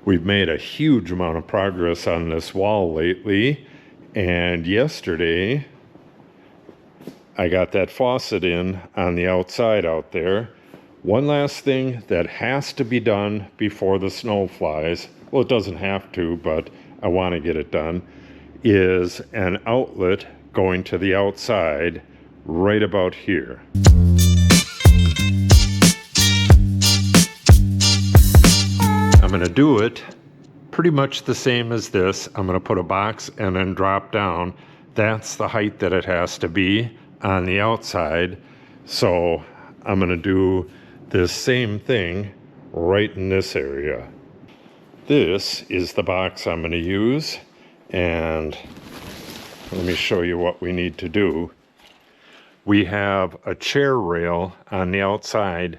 We've made a huge amount of progress on this wall lately, and yesterday I got that faucet in on the outside out there. One last thing that has to be done before the snow flies, well, it doesn't have to, but I want to get it done, is an outlet going to the outside right about here. I'm going to do it pretty much the same as this. I'm going to put a box and then drop down. That's the height that it has to be on the outside. So I'm going to do this same thing right in this area. This is the box I'm going to use, and let me show you what we need to do. We have a chair rail on the outside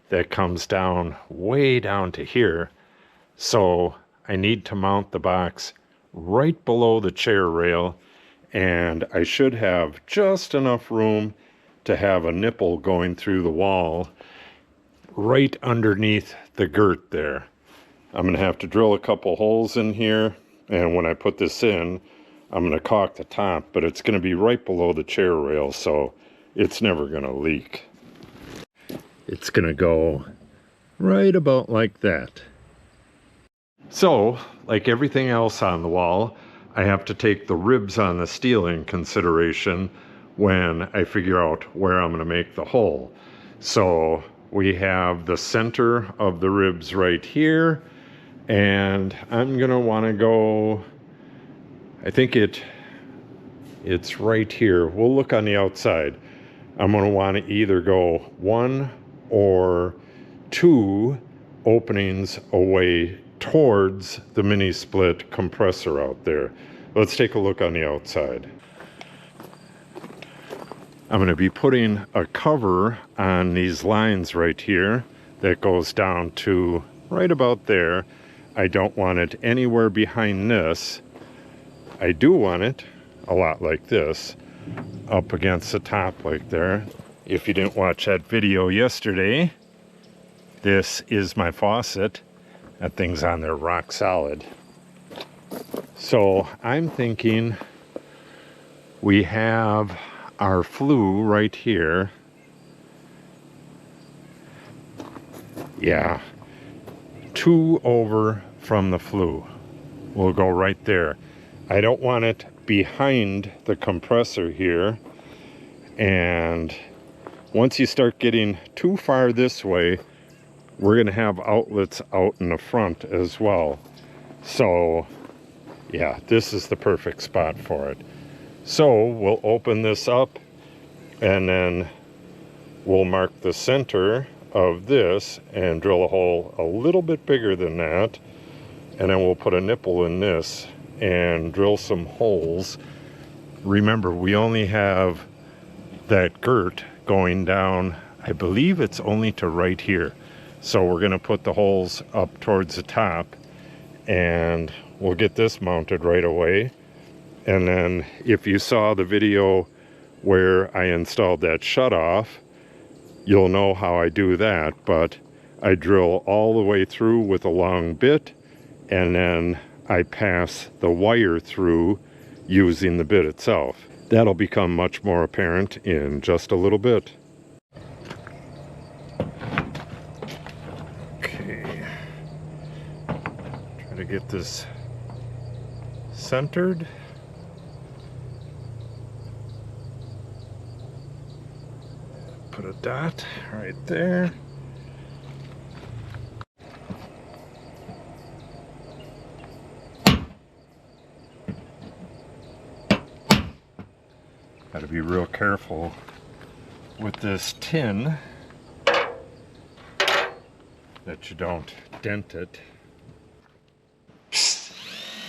that comes down way down to here. So I need to mount the box right below the chair rail, and I should have just enough room to have a nipple going through the wall right underneath the girt there. I'm going to have to drill a couple holes in here, and when I put this in, I'm going to caulk the top, but it's going to be right below the chair rail, so it's never going to leak. It's going to go right about like that. So, like everything else on the wall, I have to take the ribs on the steel in consideration when I figure out where I'm going to make the hole. So we have the center of the ribs right here, and I'm going to want to go, I think it's right here. We'll look on the outside. I'm going to want to either go 1 or 2 openings away towards the mini split compressor out there. Let's take a look on the outside. I'm going to be putting a cover on these lines right here that goes down to right about there. I don't want it anywhere behind this. I do want it a lot like this, up against the top like there. If you didn't watch that video yesterday, this is my faucet. That thing's on there rock solid. So I'm thinking we have our flue right here. Yeah, 2 over from the flue. We'll go right there. I don't want it behind the compressor here. And once you start getting too far this way, we're going to have outlets out in the front as well. So yeah, this is the perfect spot for it. So we'll open this up, and then we'll mark the center of this and drill a hole a little bit bigger than that, and then we'll put a nipple in this and drill some holes. Remember, we only have that girt going down, I believe it's only to right here. So we're going to put the holes up towards the top, and we'll get this mounted right away. And then if you saw the video where I installed that shutoff, you'll know how I do that. But I drill all the way through with a long bit, and then I pass the wire through using the bit itself. That'll become much more apparent in just a little bit. To get this centered. Put a dot right there. Got to be real careful with this tin that you don't dent it.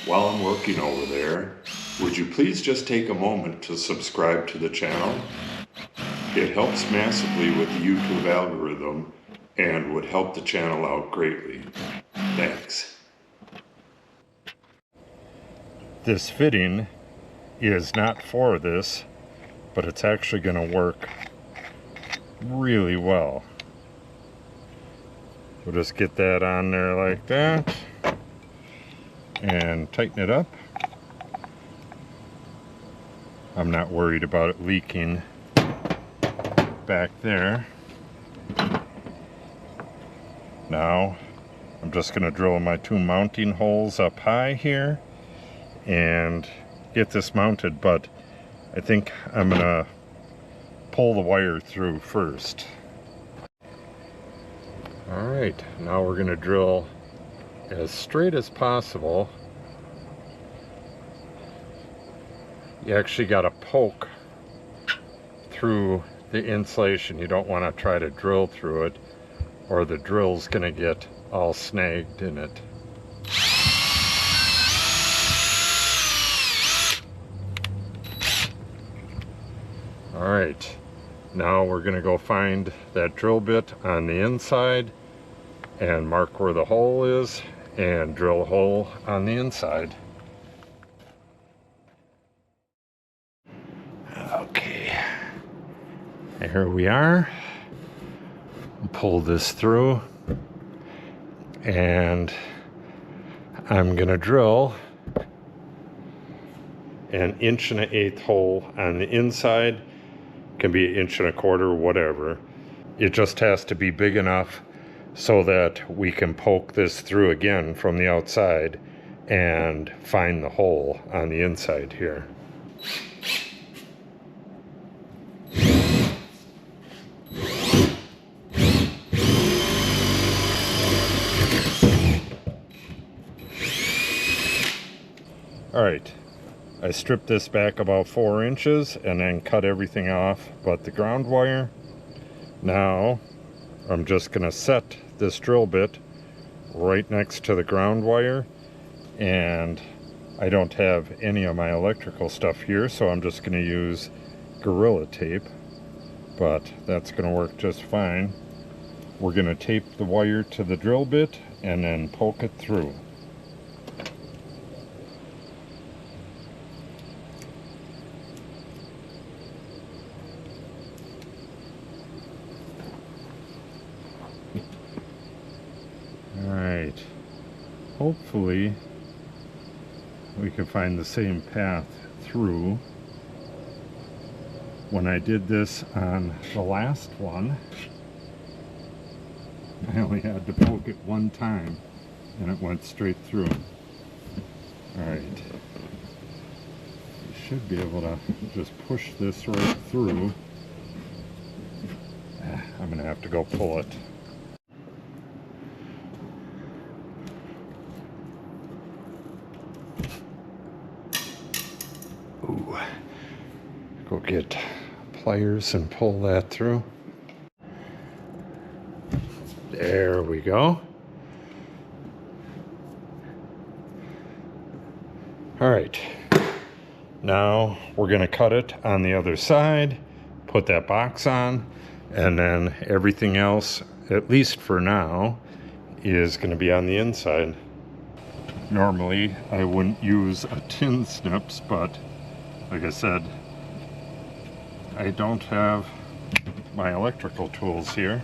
While I'm working over there, would you please just take a moment to subscribe to the channel? It helps massively with the YouTube algorithm and would help the channel out greatly. Thanks. This fitting is not for this, but it's actually going to work really well. We'll just get that on there like that. and tighten it up. I'm not worried about it leaking back there. Now I'm just going to drill my 2 mounting holes up high here and get this mounted, but I think I'm going to pull the wire through first. Alright, now we're going to drill as straight as possible. You actually got to poke through the insulation. You don't want to try to drill through it, or the drill's going to get all snagged in it. Alright, now we're going to go find that drill bit on the inside and mark where the hole is and drill a hole on the inside. Okay, here we are. Pull this through, and I'm going to drill an 1.1/8 hole on the inside. Can be 1.25 inches, whatever. It just has to be big enough so that we can poke this through again from the outside and find the hole on the inside here. Alright, I stripped this back about 4 inches and then cut everything off but the ground wire. Now I'm just going to set this drill bit right next to the ground wire, and I don't have any of my electrical stuff here, so I'm just going to use Gorilla Tape, but that's going to work just fine. We're going to tape the wire to the drill bit and then poke it through. Alright, hopefully we can find the same path through. When I did this on the last one, I only had to poke it one time and it went straight through. Alright, you should be able to just push this right through. I'm going to have to go pull it. Ooh. Go get pliers and pull that through. There we go. All right, now we're going to cut it on the other side, put that box on, and then everything else, at least for now, is going to be on the inside. Normally I wouldn't use a tin snips, but like I said, I don't have my electrical tools here,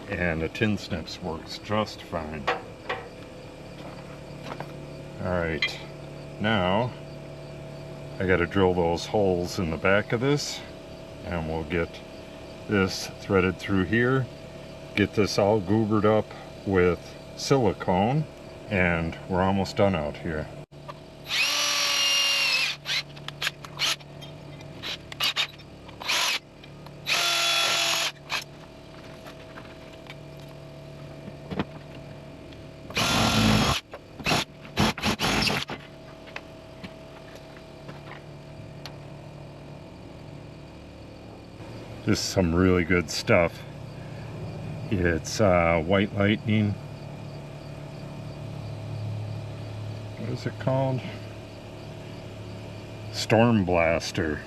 and a tin snips works just fine. Alright, now I got to drill those holes in the back of this, and we'll get this threaded through here, get this all goobered up with silicone, and we're almost done out here. This is some really good stuff. It's White Lightning. What is it called? Storm Blaster.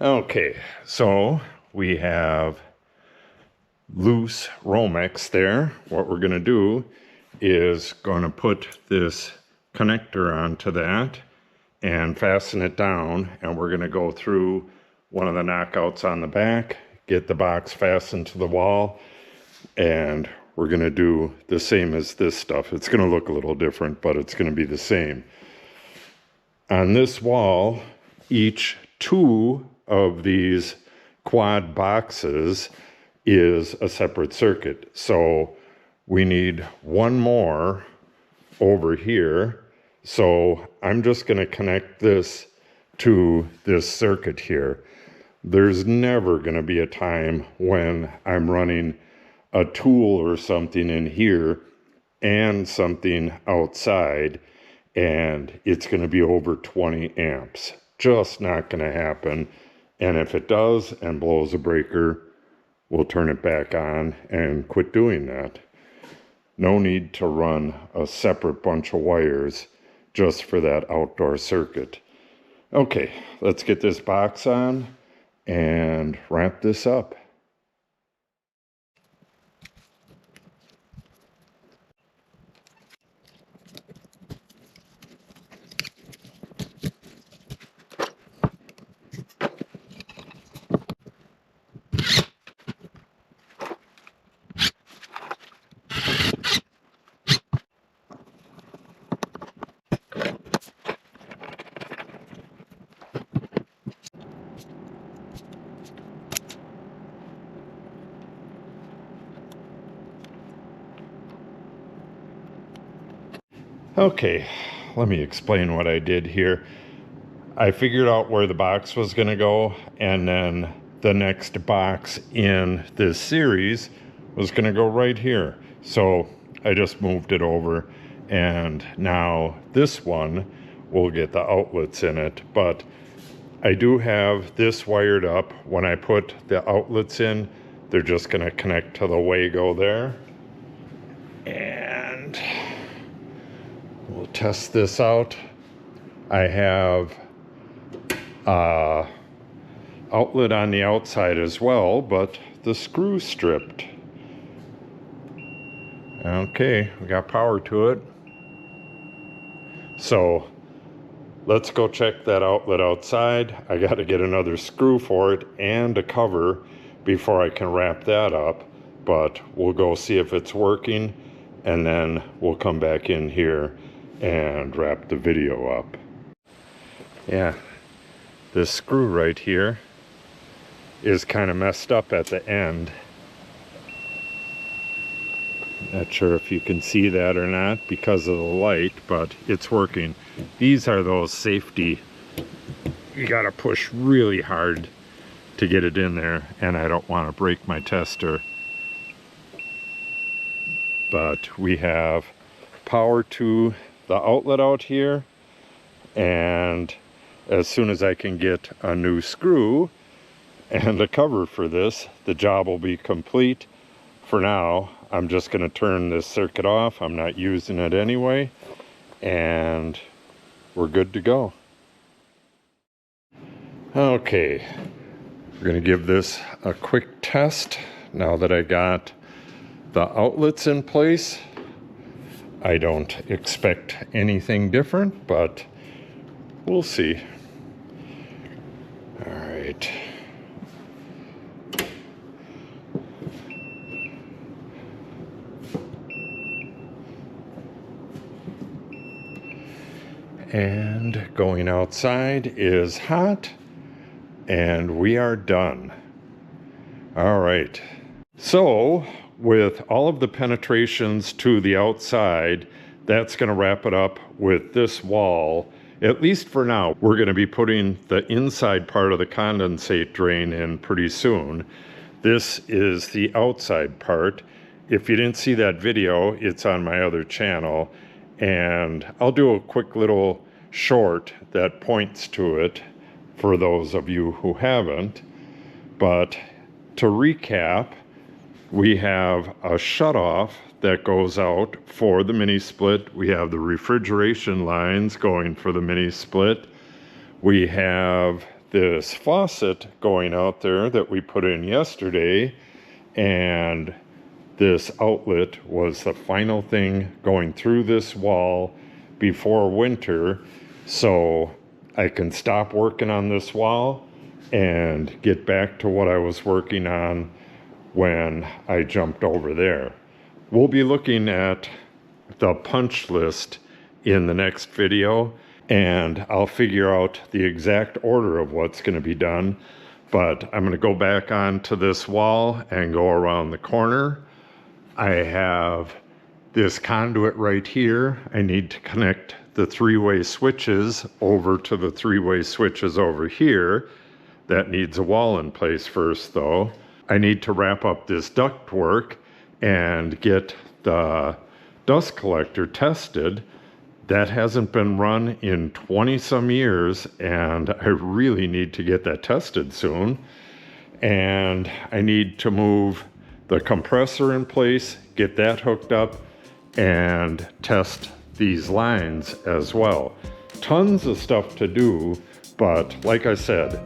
Okay, so we have loose Romex there. What we're going to do is going to put this connector onto that and fasten it down, and we're going to go through one of the knockouts on the back, get the box fastened to the wall, and we're going to do the same as this stuff. It's going to look a little different, but it's going to be the same. On this wall, each two of these quad boxes is a separate circuit. So we need one more over here. So I'm just going to connect this to this circuit here. There's never going to be a time when I'm running a tool or something in here and something outside and it's going to be over 20 amps. Just not going to happen. And if it does and blows a breaker, we'll turn it back on and quit doing that. No need to run a separate bunch of wires just for that outdoor circuit. Okay, let's get this box on and wrap this up. Okay, let me explain what I did here. I figured out where the box was going to go, and then the next box in this series was going to go right here. So I just moved it over, and now this one will get the outlets in it. But I do have this wired up. When I put the outlets in, they're just going to connect to the Wago there. And we'll test this out. I have outlet on the outside as well, but the screw stripped. Okay, we got power to it. So let's go check that outlet outside. I got to get another screw for it and a cover before I can wrap that up, but we'll go see if it's working, and then we'll come back in here and wrap the video up. Yeah, this screw right here is kind of messed up at the end. Not sure if you can see that or not because of the light, but it's working. These are those safety, you gotta push really hard to get it in there, and I don't want to break my tester. But we have power to the outlet out here, and as soon as I can get a new screw and a cover for this, the job will be complete. For now, I'm just going to turn this circuit off. I'm not using it anyway, and we're good to go. Okay, we're going to give this a quick test now that I got the outlets in place. I don't expect anything different, but we'll see. All right. And going outside is hot, and we are done. All right. So with all of the penetrations to the outside, that's going to wrap it up with this wall. At least for now, we're going to be putting the inside part of the condensate drain in pretty soon. This is the outside part. If you didn't see that video, it's on my other channel, and I'll do a quick little short that points to it for those of you who haven't. But to recap, we have a shutoff that goes out for the mini split. We have the refrigeration lines going for the mini split. We have this faucet going out there that we put in yesterday, and this outlet was the final thing going through this wall before winter. So I can stop working on this wall and get back to what I was working on when I jumped over there. We'll be looking at the punch list in the next video, and I'll figure out the exact order of what's going to be done. But I'm going to go back onto this wall and go around the corner. I have this conduit right here. I need to connect the three-way switches over to the three-way switches over here. That needs a wall in place first, though. I need to wrap up this ductwork and get the dust collector tested. That hasn't been run in 20 some years, and I really need to get that tested soon. And I need to move the compressor in place, get that hooked up, and test these lines as well. Tons of stuff to do, but like I said,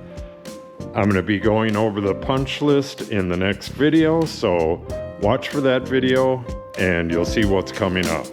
I'm going to be going over the punch list in the next video, so watch for that video and you'll see what's coming up.